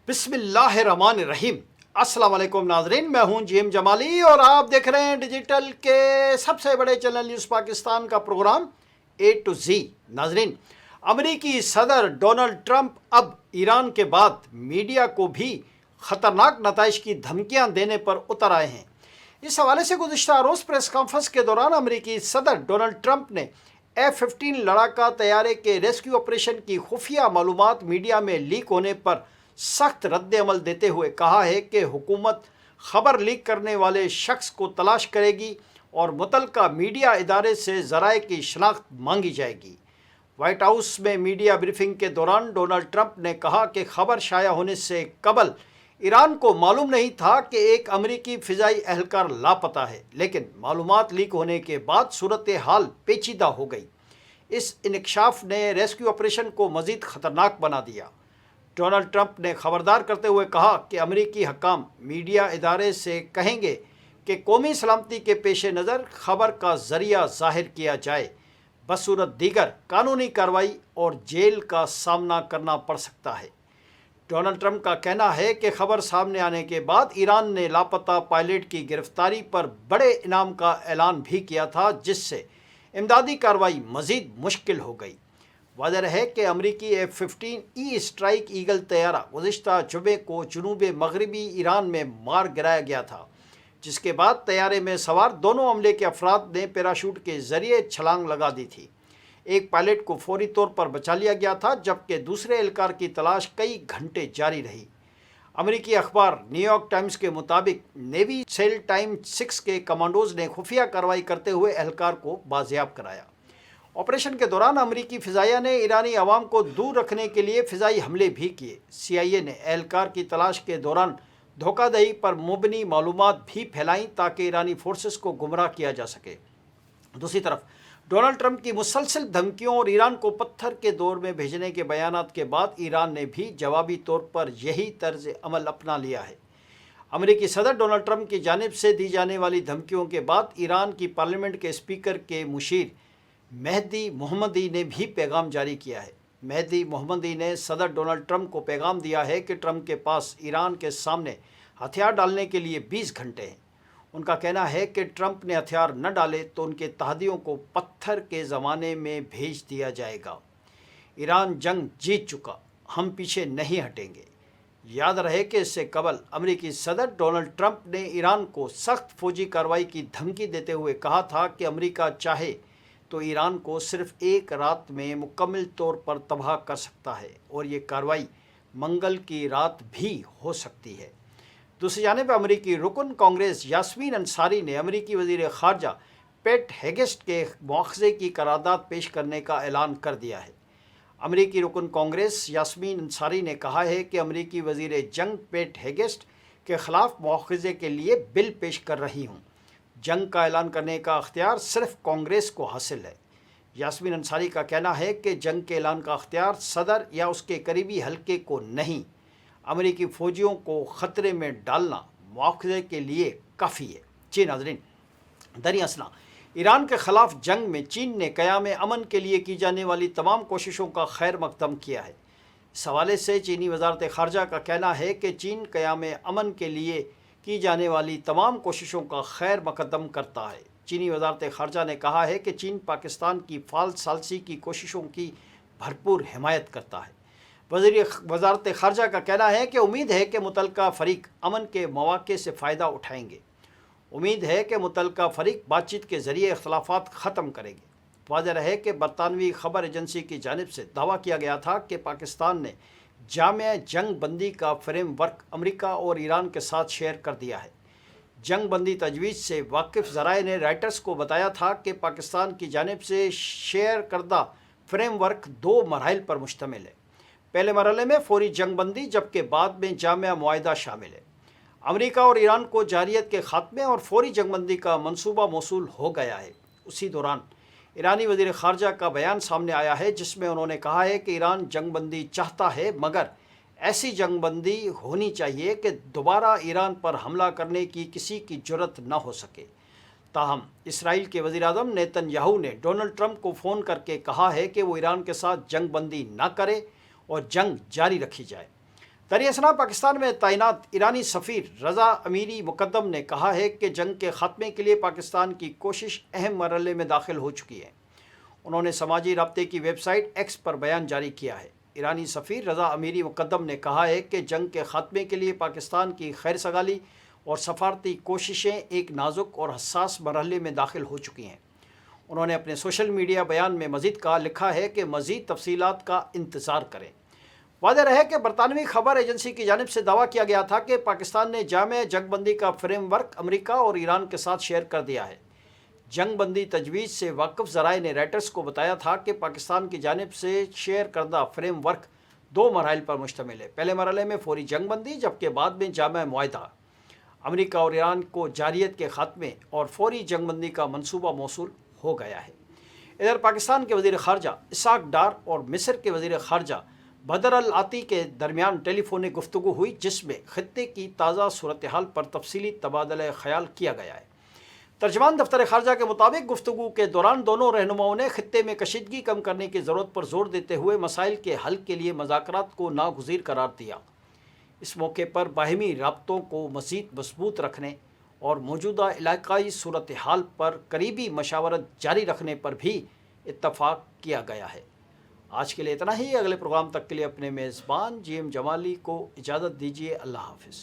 बिस्मिल्लाहिर्रहमानिर्रहीम। अस्सलाम वालेकुम नाजरीन, मैं हूं जीएम जमाली और आप देख रहे हैं डिजिटल के सबसे बड़े चैनल न्यूज़ पाकिस्तान का प्रोग्राम ए टू जी। नाजरीन, अमेरिकी सदर डोनाल्ड ट्रंप अब ईरान के बाद मीडिया को भी ख़तरनाक नताइज की धमकियां देने पर उतर आए हैं। इस हवाले से गुज़िश्ता रोज़ प्रेस कॉन्फ्रेंस के दौरान अमेरिकी सदर डोनाल्ड ट्रंप ने F-15 लड़ाका तैयारे के रेस्क्यू ऑपरेशन की खुफिया मालूमात मीडिया में लीक होने पर सख्त रद्द अमल देते हुए कहा है कि हुकूमत खबर लीक करने वाले शख्स को तलाश करेगी और मुतलका मीडिया इदारे से ज़राए की शनाख्त मांगी जाएगी। वाइट हाउस में मीडिया ब्रीफिंग के दौरान डोनाल्ड ट्रंप ने कहा कि खबर शाया होने से कबल ईरान को मालूम नहीं था कि एक अमरीकी फ़िज़ाई एहलकार लापता है, लेकिन मालूमात लीक होने के बाद सूरत हाल पेचीदा हो गई। इस इंकशाफ ने रेस्क्यू ऑपरेशन को मज़ीद ख़तरनाक बना दिया। डोनाल्ड ट्रंप ने खबरदार करते हुए कहा कि अमरीकी हकाम मीडिया इदारे से कहेंगे कि कौमी सलामती के पेश नज़र खबर का ज़रिया ज़ाहिर किया जाए, बसूरत दीगर कानूनी कार्रवाई और जेल का सामना करना पड़ सकता है। डोनाल्ड ट्रंप का कहना है कि खबर सामने आने के बाद ईरान ने लापता पायलट की गिरफ्तारी पर बड़े इनाम का ऐलान भी किया था, जिससे इमदादी कार्रवाई मज़ीद मुश्किल हो गई। वाज़ेह है कि अमरीकी F-15E स्ट्राइक ईगल तैयारा गुज़िश्ता जुमे को जनूब मगरबी ईरान में मार गिराया गया था, जिसके बाद तैयारे में सवार दोनों अमले के अफराद ने पैराशूट के ज़रिए छलांग लगा दी थी। एक पायलट को फौरी तौर पर बचा लिया गया था, जबकि दूसरे एहलकार की तलाश कई घंटे जारी रही। अमरीकी अखबार न्यूयॉर्क टाइम्स के मुताबिक नेवी सेल टाइम 6 के कमांडोज ने खुफिया कार्रवाई करते हुए एहलकार को बाजियाब कराया। ऑपरेशन के दौरान अमरीकी फ़िज़ाइया ने ईरानी अवाम को दूर रखने के लिए फ़िज़ाई हमले भी किए। CIA ने एहलकार की तलाश के दौरान धोखाधड़ी पर मुबनी मालूमात भी फैलाईं ताकि ईरानी फोर्सेस को गुमराह किया जा सके। दूसरी तरफ डोनाल्ड ट्रंप की मुसलसल धमकियों और ईरान को पत्थर के दौर में भेजने के बयानात के बाद ईरान ने भी जवाबी तौर पर यही तर्ज अमल अपना लिया है। अमेरिकी सदर डोनाल्ड ट्रंप की जानिब से दी जाने वाली धमकियों के बाद ईरान की पार्लियामेंट के स्पीकर के मुशीर मेहदी मोहम्मदी ने भी पैगाम जारी किया है। मेहदी मोहम्मदी ने सदर डोनाल्ड ट्रंप को पैगाम दिया है कि ट्रंप के पास ईरान के सामने हथियार डालने के लिए 20 घंटे हैं। उनका कहना है कि ट्रंप ने हथियार न डाले तो उनके तहदियों को पत्थर के ज़माने में भेज दिया जाएगा। ईरान जंग जीत चुका, हम पीछे नहीं हटेंगे। याद रहे कि इससे कबल अमेरिकी सदर डोनाल्ड ट्रंप ने ईरान को सख्त फौजी कार्रवाई की धमकी देते हुए कहा था कि अमेरिका चाहे तो ईरान को सिर्फ एक रात में मुकम्मल तौर पर तबाह कर सकता है और ये कार्रवाई मंगल की रात भी हो सकती है। दूसरी जानिब अमरीकी रुकन कांग्रेस यास्मीन अंसारी ने अमरीकी वज़ीर ख़ारजा पेट हेगेस्ट के मुआख़ज़े की करारदाद पेश करने का ऐलान कर दिया है। अमरीकी रुकन कांग्रेस यास्मीन अंसारी ने कहा है कि अमरीकी वज़ीर जंग पेट हेगेस्ट के ख़िलाफ़ मुआख़ज़े के लिए बिल पेश कर रही हूँ। जंग का ऐलान करने का अख्तियार सिर्फ कांग्रेस को हासिल है। यास्मीन अंसारी का कहना है कि जंग के ऐलान का अख्तियार सदर या उसके करीबी हल्के को नहीं, अमेरिकी फ़ौजियों को ख़तरे में डालना मुआख़ज़े के लिए काफ़ी है। जी नाज़रीन, दरअसल ईरान के ख़िलाफ़ जंग में चीन ने क़याम अमन के लिए की जाने वाली तमाम कोशिशों का खैर मक़दम किया है। इस हवाले से चीनी वज़ारत ख़ारजा का कहना है कि चीन क़याम अमन के लिए की जाने वाली तमाम कोशिशों का खैर मक़दम करता है। चीनी वज़ारत ख़ारजा ने कहा है कि चीन पाकिस्तान की फ़ाल सालसी की कोशिशों की भरपूर हिमायत करता है। वज़ारत ख़ारजा का कहना है कि उम्मीद है कि मुतल्लका फ़रीक अमन के मौक़े से फ़ायदा उठाएंगे। उम्मीद है कि मुतल्लका फ़रीक बातचीत के ज़रिए इख्तलाफ़ात ख़त्म करेंगे। वाज़ेह है कि बरतानवी ख़बर एजेंसी की जानिब से दावा किया गया था कि पाकिस्तान ने जामिया जंग बंदी का फ्रेम वर्क अमरीका और ईरान के साथ शेयर कर दिया है। जंग बंदी तजवीज़ से वाकिफ़ ज़राए ने राइटर्स को बताया था कि पाकिस्तान की जानिब से शेयर करदा फ्रेम वर्क 2 मरहल पर मुश्तमिल है। पहले मरहले में फ़ौरी जंग बंदी, जबकि बाद में जामिया मुआहिदा शामिल है। अमरीका और ईरान को जारियत के ख़ात्मे और फ़ौरी जंग बंदी का मनसूबा मौसूल हो गया है। उसी दौरान ईरानी वज़ीर ख़ारजा का बयान सामने आया है, जिसमें उन्होंने कहा है कि ईरान जंग बंदी चाहता है, मगर ऐसी जंग बंदी होनी चाहिए कि दोबारा ईरान पर हमला करने की किसी की जुर्रत न हो सके। ताहम इसराइल के वज़ीर-ए-आज़म नेतन्याहू ने डोनाल्ड ट्रंप को फ़ोन करके कहा है कि वो ईरान के साथ जंग बंदी ना करे और जंग जारी रखी जाए। دریں اثنا پاکستان میں تعینات ایرانی سفیر رضا امیری مقدم نے کہا ہے کہ جنگ کے خاتمے کے لیے پاکستان کی کوشش اہم مرحلے میں داخل ہو چکی ہے۔ انہوں نے سماجی رابطے کی ویب سائٹ ایکس پر بیان جاری کیا ہے۔ ایرانی سفیر رضا امیری مقدم نے کہا ہے کہ جنگ کے خاتمے کے لیے پاکستان کی خیر سگالی اور سفارتی کوششیں ایک نازک اور حساس مرحلے میں داخل ہو چکی ہیں۔ انہوں نے اپنے سوشل میڈیا بیان میں مزید لکھا ہے کہ مزید تفصیلات کا انتظار کریں۔ واضح رہے کہ برطانوی خبر ایجنسی کی جانب سے دعویٰ کیا گیا تھا کہ پاکستان نے جامع جنگ بندی کا فریم ورک امریکہ اور ایران کے ساتھ شیئر کر دیا ہے۔ جنگ بندی تجویز سے واقف ذرائع نے رائٹرز کو بتایا تھا کہ پاکستان کی جانب سے شیئر کردہ فریم ورک 2 مراحل پر مشتمل ہے۔ پہلے مرحلے میں فوری جنگ بندی، جبکہ بعد میں جامع معاہدہ۔ امریکہ اور ایران کو جارحیت کے خاتمے اور فوری جنگ بندی کا منصوبہ موصول ہو گیا ہے۔ ادھر پاکستان کے وزیر خارجہ اسحاق ڈار اور مصر کے وزیر خارجہ بدر العاطی کے درمیان ٹیلی فونک گفتگو ہوئی، جس میں خطے کی تازہ صورتحال پر تفصیلی تبادلہ خیال کیا گیا ہے۔ ترجمان دفتر خارجہ کے مطابق گفتگو کے دوران دونوں رہنماؤں نے خطے میں کشیدگی کم کرنے کی ضرورت پر زور دیتے ہوئے مسائل کے حل کے لیے مذاکرات کو ناگزیر قرار دیا۔ اس موقع پر باہمی رابطوں کو مزید مضبوط رکھنے اور موجودہ علاقائی صورتحال پر قریبی مشاورت جاری رکھنے پر بھی اتفاق کیا گیا ہے۔ آج کے لیے اتنا ہی۔ اگلے پروگرام تک کے لیے اپنے میزبان جی ایم جمالی کو اجازت دیجیے۔ اللہ حافظ۔